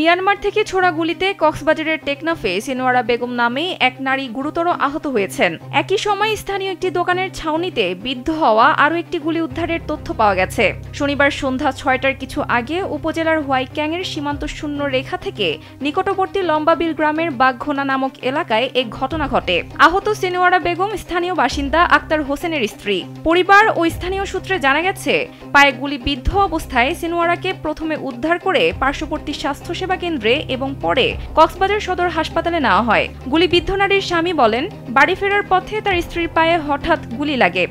Myanmar থেকে ছোড়া গুলিতে কক্সবাজারের টেকনাফে সিনোয়ারা বেগম নামে এক নারী গুরুতর আহত হয়েছেন। একই সময় স্থানীয় একটি দোকানের ছাউনিতে বিদ্ধ হওয়া আরও একটি গুলি উদ্ধারের তথ্য পাওয়া গেছে। শনিবার সন্ধ্যা ৬টার কিছু আগে উপজেলার হোয়াইক্যাংয়ের সীমান্ত শূন্য রেখা থেকে নিকটবর্তী লম্বাবিল গ্রামের বাঘঘোনা নামক এলাকায় এক ঘটনা ঘটে। আহত সিনোয়ারা বেগম স্থানীয় বাসিন্দা আক্তার হোসেনের স্ত্রী। পরিবার ও স্থানীয় সূত্রে জানা গেছে, পায়ে গুলি বিদ্ধ অবস্থায় সিনোয়ারাকে প্রথমে উদ্ধার করে পার্শ্ববর্তী স্বাস্থ্যসেবা কেন্দ্রে এবং পরে কক্সবাজার সদর হাসপাতালে নেওয়া হয়। গুলিবিদ্ধ নারীর স্বামী বলেন, বাড়ি ফেরার পথে তার স্ত্রীর পায়ে হঠাৎ গুলি লাগে।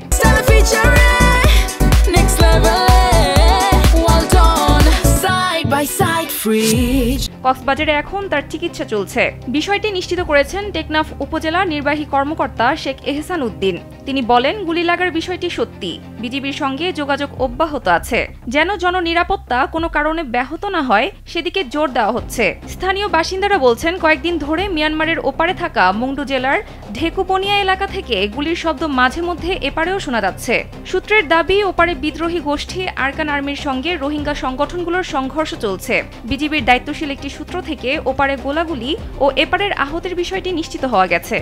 কক্সবাজারে এখন তার চিকিৎসা চলছে। বিষয়টি নিশ্চিত করেছেন টেকনাফ উপজেলা নির্বাহী কর্মকর্তা শেখ এহসান উদ্দিন। তিনি বলেন, গুলি লাগার বিষয়টি সত্যি। বিজিবির সঙ্গে যোগাযোগ অব্যাহত আছে, যেন জননিরাপত্তা কোনো কারণে ব্যাহত না হয় সেদিকে জোর দেওয়া হচ্ছে। স্থানীয় বাসিন্দারা বলছেন, কয়েকদিন ধরে মিয়ানমারের ওপারে থাকা মুংডু জেলার ঢেকুবনিয়া এলাকা থেকে গুলির শব্দ মাঝে মধ্যে এপারেও শোনা যাচ্ছে। সূত্রের দাবি, ওপারে বিদ্রোহী গোষ্ঠী আরকান আর্মির সঙ্গে রোহিঙ্গা সংগঠনগুলোর সংঘর্ষ চলছে। বিজিবির দায়িত্বশীল একটি সূত্র থেকে ওপারে গোলাগুলি ও এপারের আহতের বিষয়টি নিশ্চিত হওয়া গেছে।